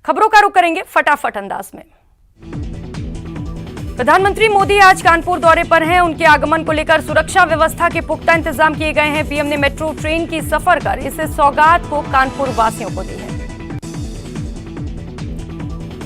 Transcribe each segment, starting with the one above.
खबरों का रुख करेंगे फटाफट अंदाज में। प्रधानमंत्री मोदी आज कानपुर दौरे पर हैं। उनके आगमन को लेकर सुरक्षा व्यवस्था के पुख्ता इंतजाम किए गए हैं। पीएम ने मेट्रो ट्रेन की सफर कर इस सौगात को कानपुर वासियों को दी है।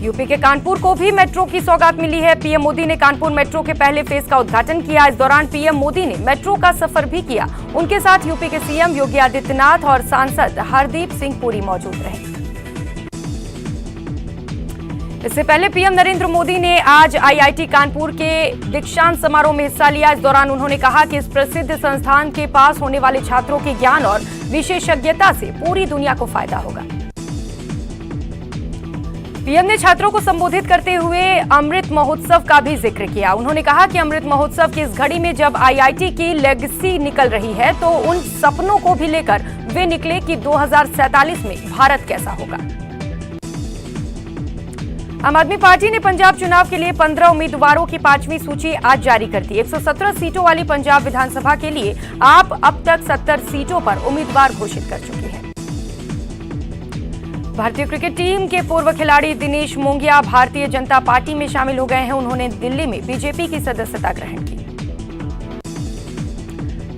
यूपी के कानपुर को भी मेट्रो की सौगात मिली है। पीएम मोदी ने कानपुर मेट्रो के पहले फेज का उद्घाटन किया। इस दौरान पीएम मोदी ने मेट्रो का सफर भी किया। उनके साथ यूपी के सीएम योगी आदित्यनाथ और सांसद हरदीप सिंह पुरी मौजूद रहे। इससे पहले पीएम नरेंद्र मोदी ने आज आईआईटी कानपुर के दीक्षांत समारोह में हिस्सा लिया। इस दौरान उन्होंने कहा कि इस प्रसिद्ध संस्थान के पास होने वाले छात्रों के ज्ञान और विशेषज्ञता से पूरी दुनिया को फायदा होगा। पीएम ने छात्रों को संबोधित करते हुए अमृत महोत्सव का भी जिक्र किया। उन्होंने कहा कि अमृत महोत्सव की इस घड़ी में जब आईआईटी की लेगेसी निकल रही है तो उन सपनों को भी लेकर वे निकले कि 2047 में भारत कैसा होगा। आम आदमी पार्टी ने पंजाब चुनाव के लिए 15 उम्मीदवारों की 5वीं सूची आज जारी कर दी। 117 सीटों वाली पंजाब विधानसभा के लिए आप अब तक 70 सीटों पर उम्मीदवार घोषित कर चुकी है। भारतीय क्रिकेट टीम के पूर्व खिलाड़ी दिनेश मोंगिया भारतीय जनता पार्टी में शामिल हो गए हैं। उन्होंने दिल्ली में बीजेपी की सदस्यता ग्रहण की।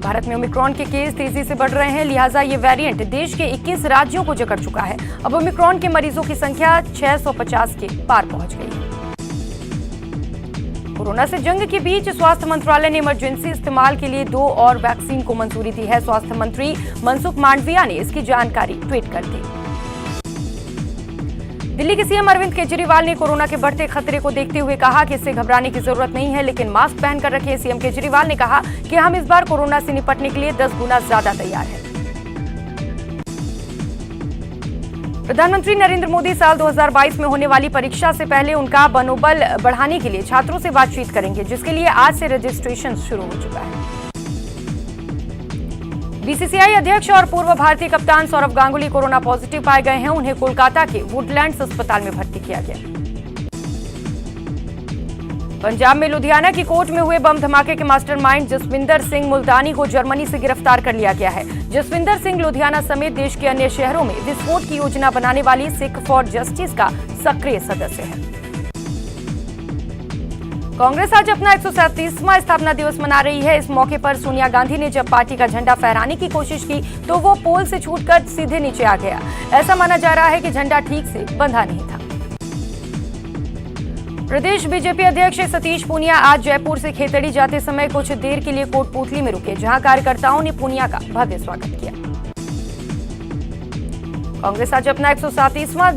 भारत में ओमिक्रॉन के केस तेजी से बढ़ रहे हैं, लिहाजा ये वेरिएंट देश के 21 राज्यों को जकड़ चुका है। अब ओमिक्रॉन के मरीजों की संख्या 650 के पार पहुंच गई है। कोरोना से जंग के बीच स्वास्थ्य मंत्रालय ने इमरजेंसी इस्तेमाल के लिए 2 और वैक्सीन को मंजूरी दी है। स्वास्थ्य मंत्री मनसुख मांडविया ने इसकी जानकारी ट्वीट कर दी। दिल्ली के सीएम अरविंद केजरीवाल ने कोरोना के बढ़ते खतरे को देखते हुए कहा कि इससे घबराने की जरूरत नहीं है, लेकिन मास्क पहनकर रखें। सीएम केजरीवाल ने कहा कि हम इस बार कोरोना से निपटने के लिए 10 गुना ज्यादा तैयार हैं। प्रधानमंत्री नरेंद्र मोदी साल 2022 में होने वाली परीक्षा से पहले उनका मनोबल बढ़ाने के लिए छात्रों से बातचीत करेंगे, जिसके लिए आज से रजिस्ट्रेशन शुरू हो चुका है। बीसीसीआई अध्यक्ष और पूर्व भारतीय कप्तान सौरव गांगुली कोरोना पॉजिटिव पाए गए हैं। उन्हें कोलकाता के वुडलैंड्स अस्पताल में भर्ती किया गया। पंजाब में लुधियाना की कोर्ट में हुए बम धमाके के मास्टरमाइंड जसविंदर सिंह मुल्तानी को जर्मनी से गिरफ्तार कर लिया गया है। जसविंदर सिंह लुधियाना समेत देश के अन्य शहरों में विस्फोट की योजना बनाने वाली सिख फॉर जस्टिस का सक्रिय सदस्य है। कांग्रेस आज अपना 137वां स्थापना दिवस मना रही है। इस मौके पर सोनिया गांधी ने जब पार्टी का झंडा फहराने की कोशिश की तो वो पोल से छूटकर सीधे नीचे आ गया। ऐसा माना जा रहा है कि झंडा ठीक से बंधा नहीं था। प्रदेश बीजेपी अध्यक्ष सतीश पूनिया आज जयपुर से खेतड़ी जाते समय कुछ देर के लिए कोटपूतली में रुके, जहां कार्यकर्ताओं ने पूनिया का भव्य स्वागत किया। कांग्रेस आज अपना 137वां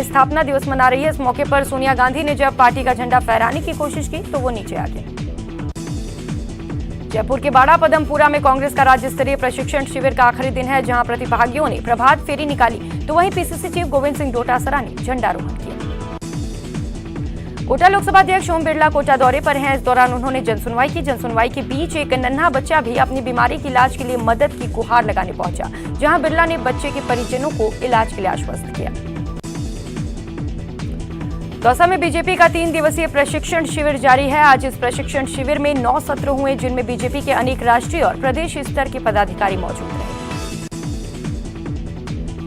स्थापना दिवस मना रही है। इस मौके पर सोनिया गांधी ने जब पार्टी का झंडा फहराने की कोशिश की तो वो नीचे आ गए। जयपुर के बाड़ा पदमपुरा में कांग्रेस का राज्य स्तरीय प्रशिक्षण शिविर का आखिरी दिन है, जहां प्रतिभागियों ने प्रभात फेरी निकाली तो वहीं पीसीसी चीफ गोविंद सिंह डोटासरा ने झंडारोहण किया। कोटा लोकसभा अध्यक्ष ओम बिरला कोटा दौरे पर हैं। इस दौरान उन्होंने जनसुनवाई की। जनसुनवाई के बीच एक नन्हा बच्चा भी अपनी बीमारी के इलाज के लिए मदद की गुहार लगाने पहुंचा, जहां बिरला ने बच्चे के परिजनों को इलाज के लिए आश्वस्त किया। दौसा में बीजेपी का 3 दिवसीय प्रशिक्षण शिविर जारी है। आज इस प्रशिक्षण शिविर में 9 सत्र हुए, जिनमें बीजेपी के अनेक राष्ट्रीय और प्रदेश स्तर के पदाधिकारी मौजूद रहे।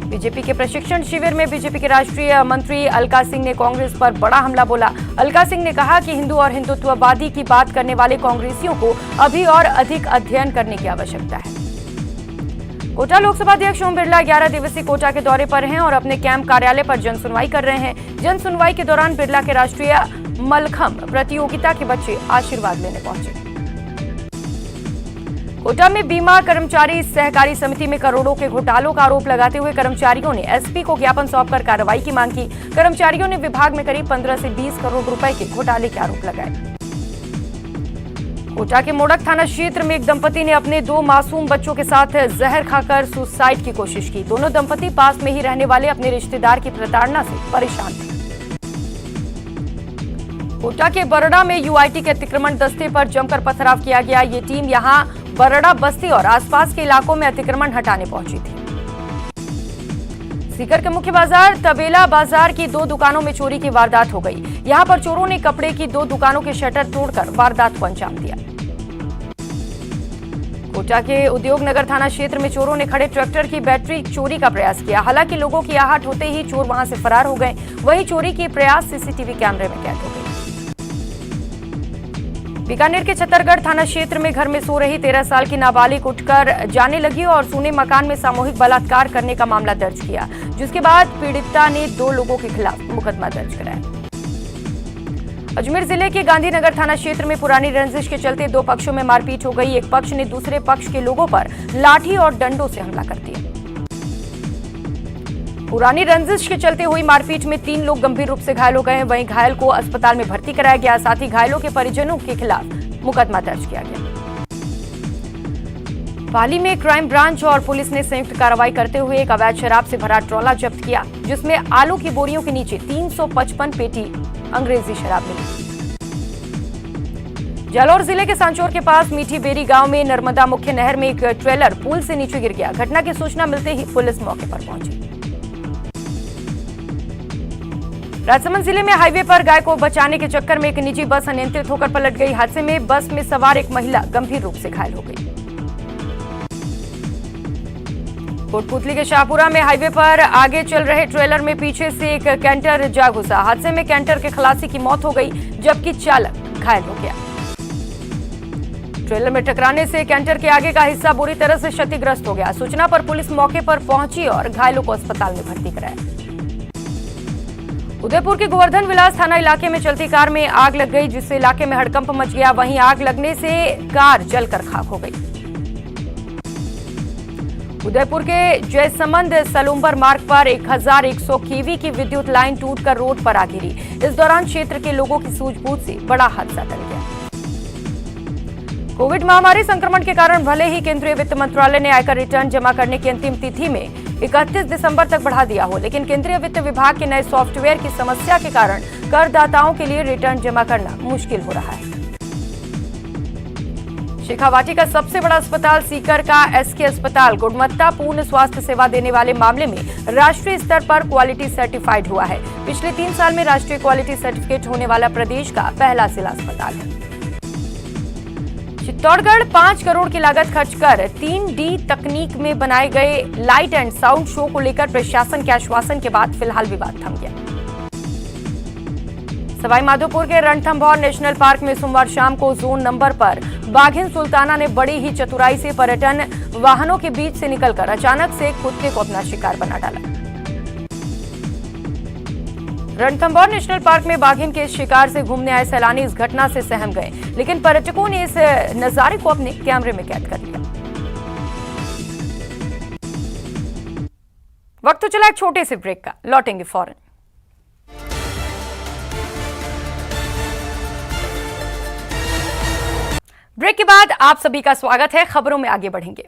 बीजेपी के प्रशिक्षण शिविर में बीजेपी के राष्ट्रीय मंत्री अलका सिंह ने कांग्रेस पर बड़ा हमला बोला। अलका सिंह ने कहा कि हिंदू और हिंदुत्ववादी की बात करने वाले कांग्रेसियों को अभी और अधिक अध्ययन करने की आवश्यकता है। कोटा लोकसभा अध्यक्ष ओम बिरला 11 दिवसीय कोटा के दौरे पर हैं और अपने कैंप कार्यालय पर जनसुनवाई कर रहे हैं। जनसुनवाई के दौरान बिरला के राष्ट्रीय मलखंभ प्रतियोगिता के बच्चे आशीर्वाद लेने पहुंचे। कोटा में बीमा कर्मचारी सहकारी समिति में करोड़ों के घोटालों का आरोप लगाते हुए कर्मचारियों ने एसपी को ज्ञापन सौंपकर कार्रवाई की मांग की। कर्मचारियों ने विभाग में करीब 15 से 20 करोड़ रुपए के घोटाले के आरोप लगाए। कोटा के मोड़क थाना क्षेत्र में एक दंपति ने अपने 2 मासूम बच्चों के साथ जहर खाकर सुसाइड की कोशिश की। दोनों दंपति पास में ही रहने वाले अपने रिश्तेदार की प्रताड़ना से परेशान थे। कोटा के बरड़ा में यूआईटी के अतिक्रमण दस्ते पर जमकर पथराव किया गया। ये टीम यहां बरड़ा बस्ती और आसपास के इलाकों में अतिक्रमण हटाने पहुंची थी। सीकर के मुख्य बाजार तबेला बाजार की 2 दुकानों में चोरी की वारदात हो गई। यहां पर चोरों ने कपड़े की 2 दुकानों के शटर तोड़कर वारदात को अंजाम दिया। कोटा के उद्योग नगर थाना क्षेत्र में चोरों ने खड़े ट्रैक्टर की बैटरी चोरी का प्रयास किया। हालांकि लोगों की आहट होते ही चोर वहां से फरार हो गए। वहीं चोरी की प्रयास सीसीटीवी कैमरे में कैद हो गई। बीकानेर के छतरगढ़ थाना क्षेत्र में घर में सो रही 13 साल की नाबालिग उठकर जाने लगी और सूने मकान में सामूहिक बलात्कार करने का मामला दर्ज किया, जिसके बाद पीड़िता ने 2 लोगों के खिलाफ मुकदमा दर्ज कराया। अजमेर जिले के गांधीनगर थाना क्षेत्र में पुरानी रंजिश के चलते 2 पक्षों में मारपीट हो गई। एक पक्ष ने दूसरे पक्ष के लोगों पर लाठी और डंडों से हमला कर दिया। पुरानी रंजिश के चलते हुई मारपीट में 3 लोग गंभीर रूप से घायल हो गए। वहीं घायल को अस्पताल में भर्ती कराया गया। साथ ही घायलों के परिजनों के खिलाफ मुकदमा दर्ज किया गया। पाली में क्राइम ब्रांच और पुलिस ने संयुक्त कार्रवाई करते हुए एक अवैध शराब से भरा ट्रॉला जब्त किया, जिसमें आलू की बोरियों के नीचे 355 पेटी अंग्रेजी शराब मिली। जालौर जिले के सांचौर के पास मीठी बेरी गांव में नर्मदा मुख्य नहर में एक ट्रेलर पुल से नीचे गिर गया। घटना की सूचना मिलते ही पुलिस मौके पर पहुंची। राजसमंद जिले में हाईवे पर गाय को बचाने के चक्कर में एक निजी बस अनियंत्रित होकर पलट गई। हादसे में बस में सवार एक महिला गंभीर रूप से घायल हो गई। कोटपुतली के शाहपुरा में हाईवे पर आगे चल रहे ट्रेलर में पीछे से एक कैंटर जा घुसा। हादसे में कैंटर के खलासी की मौत हो गई, जबकि चालक घायल हो गया। ट्रेलर में टकराने से कैंटर के आगे का हिस्सा बुरी तरह से क्षतिग्रस्त हो गया। सूचना पर पुलिस मौके पर पहुंची और घायलों को अस्पताल में भर्ती कराया। उदयपुर के गोवर्धन विलास थाना इलाके में चलती कार में आग लग गई, जिससे इलाके में हड़कंप मच गया। वहीं आग लगने से कार जलकर खाक हो गई। उदयपुर के जयसमंद सलूम्बर मार्ग पर 1100 केवी की विद्युत लाइन टूटकर रोड पर आ गिरी। इस दौरान क्षेत्र के लोगों की सूझबूझ से बड़ा हादसा टल गया। कोविड महामारी संक्रमण के कारण भले ही केंद्रीय वित्त मंत्रालय ने आयकर रिटर्न जमा करने की अंतिम तिथि में 31 दिसंबर तक बढ़ा दिया हो, लेकिन केंद्रीय वित्त विभाग के नए सॉफ्टवेयर की समस्या के कारण करदाताओं के लिए रिटर्न जमा करना मुश्किल हो रहा है। शेखावाटी का सबसे बड़ा अस्पताल सीकर का एसके अस्पताल गुणवत्तापूर्ण स्वास्थ्य सेवा देने वाले मामले में राष्ट्रीय स्तर पर क्वालिटी सर्टिफाइड हुआ है। पिछले 3 साल में राष्ट्रीय क्वालिटी सर्टिफिकेट होने वाला प्रदेश का पहला जिला अस्पताल है। चित्तौड़गढ़ 5 करोड़ की लागत खर्च कर 3D तकनीक में बनाए गए लाइट एंड साउंड शो को लेकर प्रशासन के आश्वासन के बाद फिलहाल विवाद थम गया। सवाईमाधोपुर के रणथंभौर नेशनल पार्क में सोमवार शाम को जोन नंबर पर बाघिन सुल्ताना ने बड़ी ही चतुराई से पर्यटन वाहनों के बीच से निकलकर अचानक से कुत्ते को अपना शिकार बना डाला। रणथंभौर नेशनल पार्क में बाघिन के शिकार से घूमने आए सैलानी इस घटना से सहम गए, लेकिन पर्यटकों ने इस नजारे को अपने कैमरे में कैद कर लिया। वक्त तो चला एक छोटे से ब्रेक का, लौटेंगे फौरन। ब्रेक के बाद आप सभी का स्वागत है। खबरों में आगे बढ़ेंगे।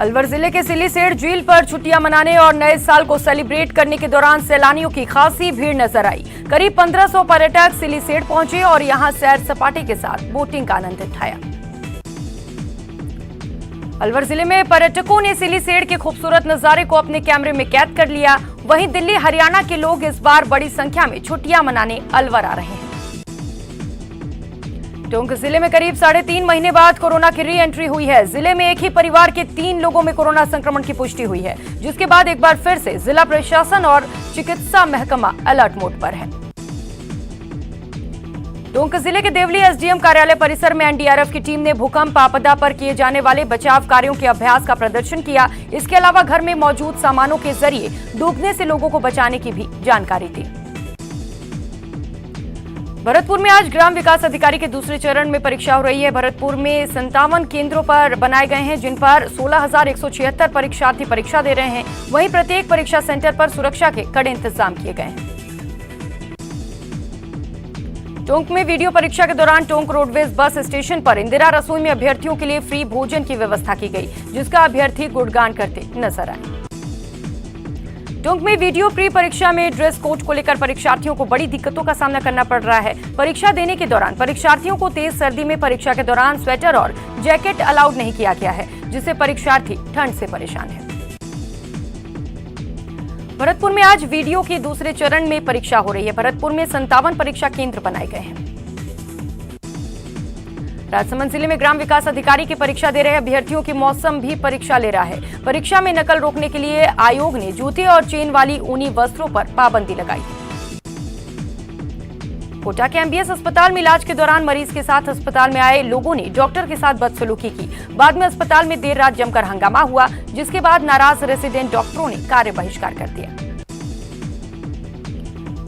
अलवर जिले के सिलीसेड़ झील पर छुट्टियां मनाने और नए साल को सेलिब्रेट करने के दौरान सैलानियों की खासी भीड़ नजर आई। करीब 1500 पर्यटक सिलीसेड़ पहुंचे और यहां सैर सपाटे के साथ बोटिंग का आनंद उठाया। अलवर जिले में पर्यटकों ने सिलीसेड़ के खूबसूरत नजारे को अपने कैमरे में कैद कर लिया। वहीं दिल्ली हरियाणा के लोग इस बार बड़ी संख्या में छुट्टियां मनाने अलवर आ रहे हैं। टोंक जिले में करीब 3.5 महीने बाद कोरोना की री एंट्री हुई है। जिले में एक ही परिवार के 3 लोगों में कोरोना संक्रमण की पुष्टि हुई है, जिसके बाद एक बार फिर से जिला प्रशासन और चिकित्सा महकमा अलर्ट मोड पर है। टोंक जिले के देवली एसडीएम कार्यालय परिसर में एनडीआरएफ की टीम ने भूकंप आपदा पर किए जाने वाले बचाव कार्यों के अभ्यास का प्रदर्शन किया। इसके अलावा घर में मौजूद सामानों के जरिए डूबने से लोगों को बचाने की भी जानकारी दी। भरतपुर में आज ग्राम विकास अधिकारी के दूसरे चरण में परीक्षा हो रही है। भरतपुर में 57 केंद्रों पर बनाए गए हैं, जिन पर 16,176 परीक्षार्थी परीक्षा दे रहे हैं। वहीं प्रत्येक परीक्षा सेंटर पर सुरक्षा के कड़े इंतजाम किए गए हैं। टोंक में वीडियो परीक्षा के दौरान टोंक रोडवेज बस स्टेशन पर इंदिरा रसोई में अभ्यर्थियों के लिए फ्री भोजन की व्यवस्था की गई, जिसका अभ्यर्थी गुणगान करते नजर आए। टोंक में वीडियो प्री परीक्षा में ड्रेस कोड को लेकर परीक्षार्थियों को बड़ी दिक्कतों का सामना करना पड़ रहा है। परीक्षा देने के दौरान परीक्षार्थियों को तेज सर्दी में परीक्षा के दौरान स्वेटर और जैकेट अलाउड नहीं किया गया है, जिससे परीक्षार्थी ठंड से परेशान हैं। भरतपुर में आज वीडियो के दूसरे चरण में परीक्षा हो रही है। भरतपुर में 57 परीक्षा केंद्र बनाए गए हैं। राजसमंद जिले में ग्राम विकास अधिकारी की परीक्षा दे रहे अभ्यर्थियों की मौसम भी परीक्षा ले रहा है। परीक्षा में नकल रोकने के लिए आयोग ने जूते और चेन वाली ऊनी वस्त्रों पर पाबंदी लगाई है। कोटा के एमबीएस अस्पताल में इलाज के दौरान मरीज के साथ अस्पताल में आए लोगों ने डॉक्टर के साथ बदसलूकी की। बाद में अस्पताल में देर रात जमकर हंगामा हुआ, जिसके बाद नाराज रेसिडेंट डॉक्टरों ने कार्य बहिष्कार कर दिया।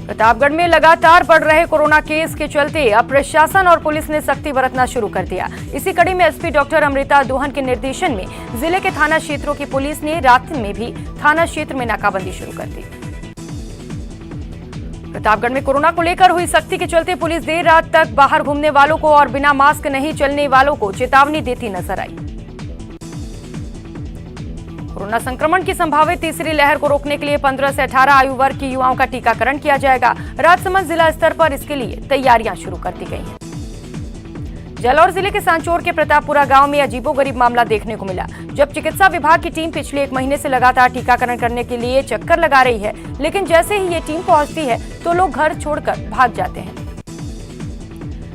प्रतापगढ़ में लगातार बढ़ रहे कोरोना केस के चलते अब प्रशासन और पुलिस ने सख्ती बरतना शुरू कर दिया। इसी कड़ी में एसपी डॉक्टर अमृता दोहन के निर्देशन में जिले के थाना क्षेत्रों की पुलिस ने रात में भी थाना क्षेत्र में नाकाबंदी शुरू कर दी। प्रतापगढ़ में कोरोना को लेकर हुई सख्ती के चलते पुलिस देर रात तक बाहर घूमने वालों को और बिना मास्क नहीं चलने वालों को चेतावनी देती नजर आई। कोरोना संक्रमण की संभावित तीसरी लहर को रोकने के लिए 15 से 18 आयु वर्ग के युवाओं का टीकाकरण किया जाएगा। राजसमंद जिला स्तर पर इसके लिए तैयारियां शुरू कर दी गई हैं। जालौर जिले के सांचौर के प्रतापपुरा गांव में अजीबोगरीब मामला देखने को मिला, जब चिकित्सा विभाग की टीम पिछले 1 महीने से लगातार टीकाकरण करने के लिए चक्कर लगा रही है, लेकिन जैसे ही ये टीम पहुंचती है तो लोग घर छोड़कर भाग जाते हैं।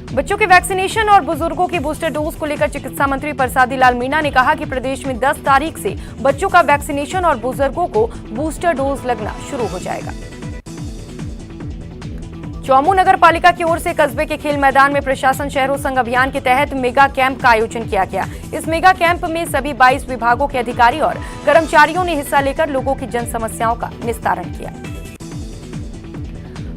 बच्चों के वैक्सीनेशन और बुजुर्गों की बूस्टर डोज को लेकर चिकित्सा मंत्री परसादी लाल मीणा ने कहा कि प्रदेश में 10 तारीख से बच्चों का वैक्सीनेशन और बुजुर्गों को बूस्टर डोज लगना शुरू हो जाएगा। चौमू नगर पालिका की ओर से कस्बे के खेल मैदान में प्रशासन शहरों संग अभियान के तहत मेगा कैंप का आयोजन किया गया। इस मेगा कैंप में सभी 22 विभागों के अधिकारी और कर्मचारियों ने हिस्सा लेकर लोगों की जन समस्याओं का निस्तारण किया।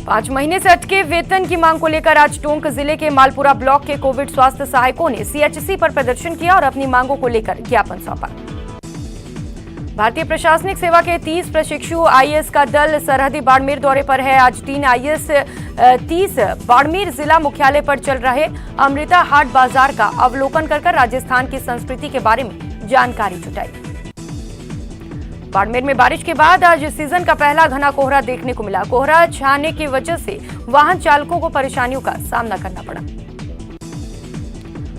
5 महीने से अटके वेतन की मांग को लेकर आज टोंक जिले के मालपुरा ब्लॉक के कोविड स्वास्थ्य सहायकों ने सीएचसी पर प्रदर्शन किया और अपनी मांगों को लेकर ज्ञापन सौंपा। भारतीय प्रशासनिक सेवा के 30 प्रशिक्षु आईएएस का दल सरहदी बाड़मेर दौरे पर है। आज 3 आईएएस 30 बाड़मेर जिला मुख्यालय पर चल रहे अमृता हाट बाजार का अवलोकन कर राजस्थान की संस्कृति के बारे में जानकारी जुटाई। बाड़मेर में बारिश के बाद आज सीजन का पहला घना कोहरा देखने को मिला। कोहरा छाने की वजह से वाहन चालकों को परेशानियों का सामना करना पड़ा।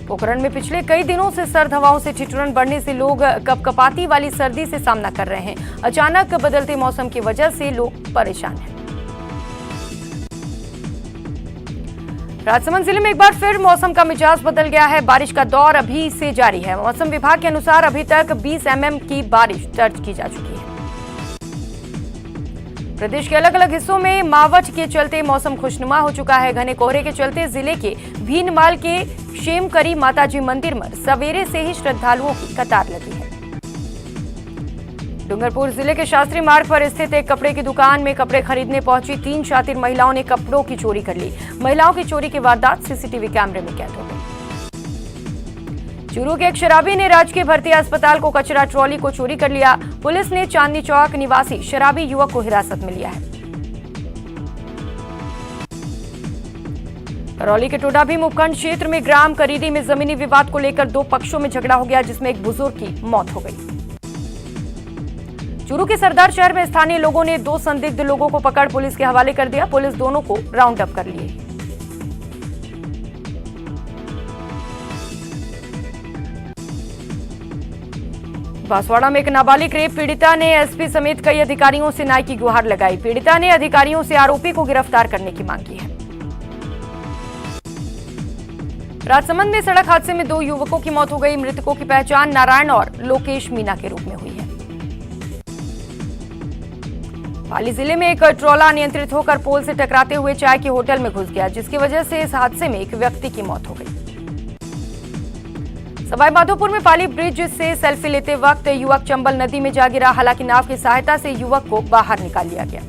पोखरण में पिछले कई दिनों से सर्द हवाओं से ठिठुरन बढ़ने से लोग कपकपाती वाली सर्दी से सामना कर रहे हैं। अचानक बदलते मौसम की वजह से लोग परेशान हैं। राजसमंद जिले में एक बार फिर मौसम का मिजाज बदल गया है। बारिश का दौर अभी से जारी है। मौसम विभाग के अनुसार अभी तक 20 mm की बारिश दर्ज की जा चुकी है। प्रदेश के अलग अलग हिस्सों में मावठ के चलते मौसम खुशनुमा हो चुका है। घने कोहरे के चलते जिले के भीनमाल के शेमकरी माताजी मंदिर में सवेरे से ही श्रद्धालुओं की कतार लगी है। डूंगरपुर जिले के शास्त्री मार्ग पर स्थित एक कपड़े की दुकान में कपड़े खरीदने पहुंची 3 शातिर महिलाओं ने कपड़ों की चोरी कर ली। महिलाओं की चोरी की वारदात सीसीटीवी कैमरे में कैद हो गई। चूरू के एक शराबी ने राजकीय भर्ती अस्पताल को कचरा ट्रॉली को चोरी कर लिया। पुलिस ने चांदनी चौक निवासी शराबी युवक को हिरासत में लिया है। करौली के टोडा भीम उपखंड क्षेत्र में ग्राम करीरी में जमीनी विवाद को लेकर 2 पक्षों में झगड़ा हो गया, जिसमें एक बुजुर्ग की मौत हो गई। चूरू के सरदार शहर में स्थानीय लोगों ने 2 संदिग्ध लोगों को पकड़ पुलिस के हवाले कर दिया। पुलिस दोनों को राउंड अप कर लिए। बांसवाड़ा में एक नाबालिग रेप पीड़िता ने एसपी समेत कई अधिकारियों से न्याय की गुहार लगाई। पीड़िता ने अधिकारियों से आरोपी को गिरफ्तार करने की मांग की है। राजसमंद में सड़क हादसे में 2 युवकों की मौत हो गई। मृतकों की पहचान नारायण और लोकेश मीना के रूप में हुई है। पाली जिले में एक ट्रॉला अनियंत्रित होकर पोल से टकराते हुए चाय के होटल में घुस गया, जिसकी वजह से इस हादसे में एक व्यक्ति की मौत हो गई। सवाईमाधोपुर में पाली ब्रिज से सेल्फी लेते वक्त युवक चंबल नदी में जा गिरा। हालांकि नाव की सहायता से युवक को बाहर निकाल लिया गया।